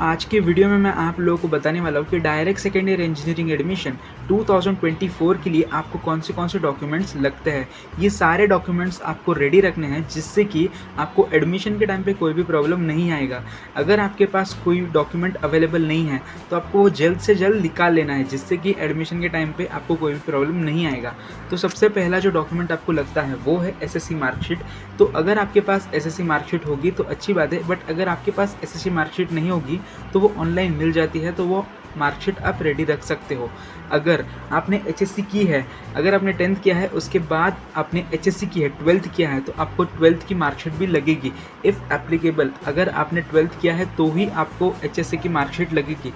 आज के वीडियो में मैं आप लोगों को बताने वाला हूँ कि direct second year engineering admission 2024 के लिए आपको कौन से डॉक्यूमेंट्स लगते हैं। ये सारे डॉक्यूमेंट्स आपको रेडी रखने हैं जिससे कि आपको एडमिशन के टाइम पे कोई भी प्रॉब्लम नहीं आएगा। अगर आपके पास कोई डॉक्यूमेंट अवेलेबल नहीं है तो आपको वो जल्द से जल्द निकाल लेना है जिससे कि एडमिशन के टाइम पे आपको कोई भी प्रॉब्लम नहीं आएगा। तो सबसे पहला जो डॉक्यूमेंट आपको लगता है वो है एसएससी मार्कशीट। तो अगर आपके पास एसएससी मार्कशीट होगी तो अच्छी बात है, बट अगर आपके पास एसएससी मार्कशीट नहीं होगी तो वो ऑनलाइन मिल जाती है, तो वो मार्कशीट आप रेडी रख सकते हो। अगर आपने एचएससी की है, अगर आपने 10th किया है उसके बाद आपने एचएससी की है, 12th किया है, तो आपको 12th की मार्कशीट भी लगेगी इफ़ एप्लीकेबल। अगर आपने 12th किया है तो ही आपको एचएससी की मार्कशीट लगेगी।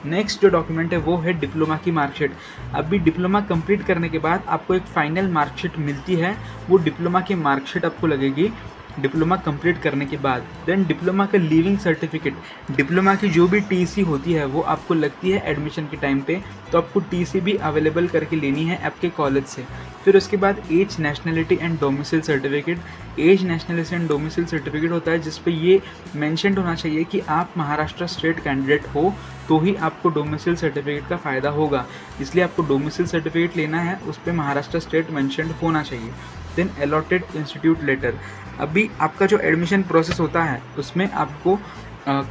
नेक्स्ट जो डॉक्यूमेंट है वो है डिप्लोमा की मार्कशीट। अभी डिप्लोमा कंप्लीट करने के बाद आपको एक फाइनल मार्कशीट मिलती है, वो डिप्लोमा की मार्कशीट आपको लगेगी डिप्लोमा कंप्लीट करने के बाद। देन डिप्लोमा का लीविंग सर्टिफिकेट, डिप्लोमा की जो भी टीसी होती है वो आपको लगती है एडमिशन के टाइम पे, तो आपको टीसी भी अवेलेबल करके लेनी है आपके कॉलेज से। फिर उसके बाद age, nationality and domicile certificate. Age, nationality and domicile certificate होता है जिस पे ये मेंशन होना चाहिए कि आप महाराष्ट्र स्टेट कैंडिडेट हो, तो ही आपको डोमिसाइल सर्टिफिकेट का फ़ायदा होगा। इसलिए आपको डोमिसाइल सर्टिफिकेट लेना है, उस पर महाराष्ट्र स्टेट मेंशन होना चाहिए। Then allotted institute letter. अभी आपका जो एडमिशन प्रोसेस होता है उसमें आपको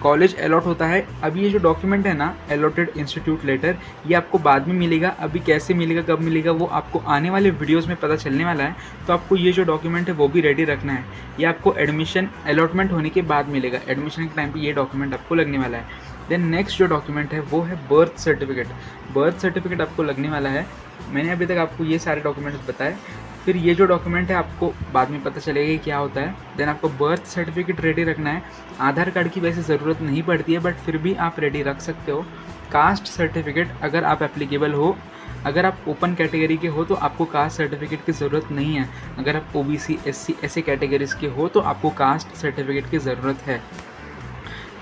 कॉलेज अलॉट होता है। अभी ये जो डॉक्यूमेंट है ना, अलॉटेड इंस्टीट्यूट लेटर, ये आपको बाद में मिलेगा। अभी कैसे मिलेगा, कब मिलेगा, वो आपको आने वाले वीडियोस में पता चलने वाला है। तो आपको ये जो डॉक्यूमेंट है वो भी रेडी रखना है। ये आपको एडमिशन अलॉटमेंट होने के बाद मिलेगा, एडमिशन के टाइम पे ये डॉक्यूमेंट आपको लगने वाला है। देन नेक्स्ट जो डॉक्यूमेंट है वो है बर्थ सर्टिफिकेट। बर्थ सर्टिफिकेट आपको लगने वाला है। मैंने अभी तक आपको ये सारे डॉक्यूमेंट्स बताए, फिर ये जो डॉक्यूमेंट है आपको बाद में पता चलेगा कि क्या होता है। देन आपको बर्थ सर्टिफिकेट रेडी रखना है। आधार कार्ड की वैसे ज़रूरत नहीं पड़ती है, बट फिर भी आप रेडी रख सकते हो। कास्ट सर्टिफिकेट, अगर आप एप्लीकेबल हो, अगर आप ओपन कैटेगरी के हो तो आपको कास्ट सर्टिफिकेट की ज़रूरत नहीं है। अगर आप ओबीसी, एससी ऐसे कैटेगरीज के हो तो आपको कास्ट सर्टिफिकेट की ज़रूरत है।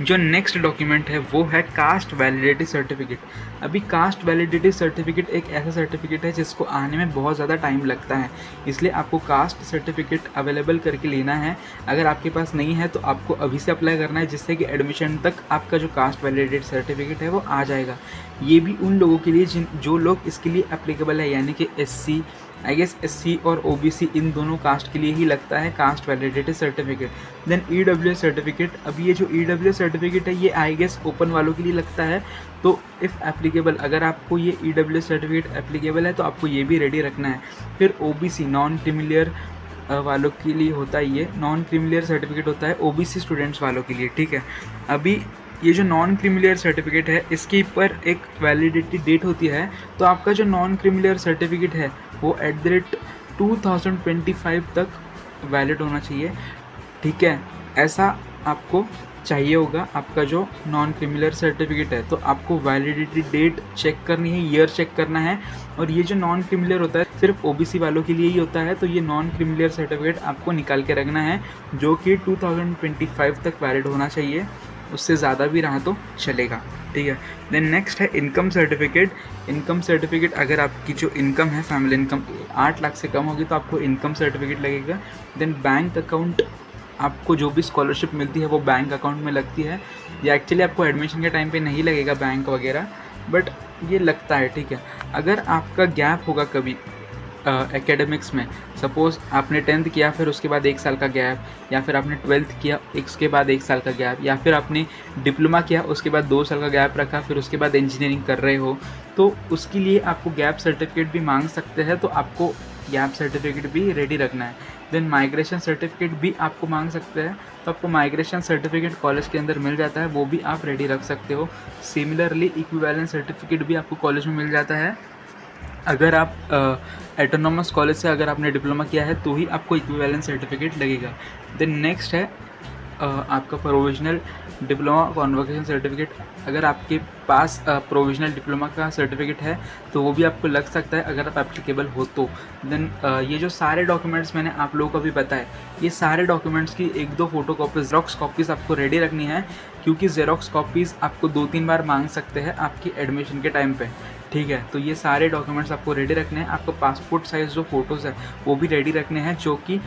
जो नेक्स्ट डॉक्यूमेंट है वो है कास्ट वैलिडिटी सर्टिफिकेट। अभी कास्ट वैलिडिटी सर्टिफिकेट एक ऐसा सर्टिफिकेट है जिसको आने में बहुत ज़्यादा टाइम लगता है, इसलिए आपको कास्ट सर्टिफिकेट अवेलेबल करके लेना है। अगर आपके पास नहीं है तो आपको अभी से अप्लाई करना है जिससे कि एडमिशन तक आपका जो कास्ट वैलिडिटी सर्टिफिकेट है वो आ जाएगा। ये भी उन लोगों के लिए जो लोग इसके लिए एप्लीकेबल है, यानी कि एससी, आई गेस एससी और ओबीसी इन दोनों कास्ट के लिए ही लगता है caste validity certificate. Then EWS certificate. अभी ये जो ईडब्ल्यूएस सर्टिफिकेट है ये आई गेस ओपन वालों के लिए लगता है, तो इफ़ एप्लीकेबल, अगर आपको ये ईडब्ल्यूएस सर्टिफिकेट एप्लीकेबल है तो आपको ये भी रेडी रखना है। फिर ओबीसी, नॉन क्रीमिलियर वालों के लिए होता है, ये नॉन क्रीमिलियर सर्टिफिकेट होता है ओबीसी स्टूडेंट्स वालों के लिए, ठीक है। अभी ये जो नॉन क्रीमिलियर सर्टिफिकेट है इसके ऊपर एक वैलिडिटी डेट होती है, तो आपका जो नॉन क्रीमिलियर सर्टिफिकेट है वो @2025 तक वैलिड होना चाहिए, ठीक है। ऐसा आपको चाहिए होगा आपका जो नॉन क्रीमिलियर सर्टिफिकेट है, तो आपको वैलिडिटी डेट चेक करनी है, ईयर चेक करना है। और ये जो नॉन क्रीमिलियर होता है सिर्फ ओबीसी वालों के लिए ही होता है, तो ये नॉन क्रीमिलियर सर्टिफिकेट आपको निकाल के रखना है जो कि 2025 तक वैलिड होना चाहिए। उससे ज़्यादा भी रहा तो चलेगा, ठीक है। देन नेक्स्ट है इनकम सर्टिफिकेट। इनकम सर्टिफिकेट, अगर आपकी जो इनकम है, फैमिली इनकम 8 लाख से कम होगी तो आपको इनकम सर्टिफिकेट लगेगा। देन बैंक अकाउंट, आपको जो भी स्कॉलरशिप मिलती है वो बैंक अकाउंट में लगती है। ये एक्चुअली आपको एडमिशन के टाइम पे नहीं लगेगा बैंक वगैरह, बट ये लगता है, ठीक है। अगर आपका गैप होगा कभी एकेडमिक्स में, सपोज़ आपने 10th किया फिर उसके बाद 1 साल का गैप, या फिर आपने 12th किया उसके बाद 1 साल का गैप, या फिर आपने डिप्लोमा किया उसके बाद 2 साल का गैप रखा, फिर उसके बाद इंजीनियरिंग कर रहे हो, तो उसके लिए आपको गैप सर्टिफिकेट भी मांग सकते हैं, तो आपको गैप सर्टिफिकेट भी रेडी रखना है। देन माइग्रेशन सर्टिफिकेट भी आपको मांग सकते हैं, तो आपको माइग्रेशन सर्टिफिकेट कॉलेज के अंदर मिल जाता है, वो भी आप रेडी रख सकते हो। सिमिलरली इक्विवेलेंट सर्टिफिकेट भी आपको कॉलेज में मिल जाता है। अगर आप एटोनॉमस कॉलेज से अगर आपने डिप्लोमा किया है तो ही आपको इक्विवेलेंट सर्टिफिकेट लगेगा। देन नेक्स्ट है आपका प्रोविजनल डिप्लोमा कॉन्वोकेशन सर्टिफिकेट। अगर आपके पास प्रोविजनल डिप्लोमा का सर्टिफिकेट है तो वो भी आपको लग सकता है अगर आप एप्लीकेबल हो तो। देन ये जो सारे डॉक्यूमेंट्स मैंने आप लोगों को भी बताए, ये सारे डॉक्यूमेंट्स की 1-2 फ़ोटो कॉपीज़, ज़ेरॉक्स कॉपीज़ आपको रेडी रखनी है, क्योंकि ज़ेरॉक्स कॉपीज़ आपको 2-3 बार मांग सकते हैं आपकी एडमिशन के टाइम पे, ठीक है, तो ये सारे डॉक्यूमेंट्स आपको रेडी रखने हैं। आपको पासपोर्ट साइज़ जो फ़ोटोज़ है वो भी रेडी रखने हैं, जो कि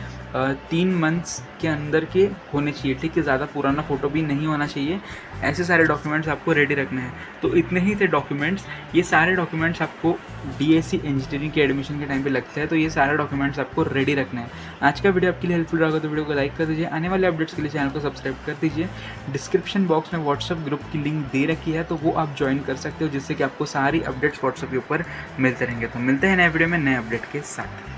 3 मंथ्स के अंदर के होने चाहिए, ठीक है? ज़्यादा पुराना फ़ोटो भी नहीं होना चाहिए। ऐसे सारे डॉक्यूमेंट्स आपको रेडी रखने हैं। तो इतने ही थे डॉक्यूमेंट्स। ये सारे डॉक्यूमेंट्स आपको डीएससी इंजीनियरिंग के एडमिशन के टाइम पे लगते हैं, तो ये सारे डॉक्यूमेंट्स आपको रेडी रखने हैं। आज का वीडियो आपके लिए हेल्पफुल रहा होगा तो वीडियो को लाइक कर दीजिए। आने वाले अपडेट्स के लिए चैनल को सब्सक्राइब कर दीजिए। डिस्क्रिप्शन बॉक्स में व्हाट्सएप ग्रुप की लिंक दे रखी है, तो वो आप ज्वाइन कर सकते हो, जिससे कि आपको सारी अपडेट्स व्हाट्सएप के ऊपर मिलते रहेंगे। तो मिलते हैं नए वीडियो में नए अपडेट के साथ।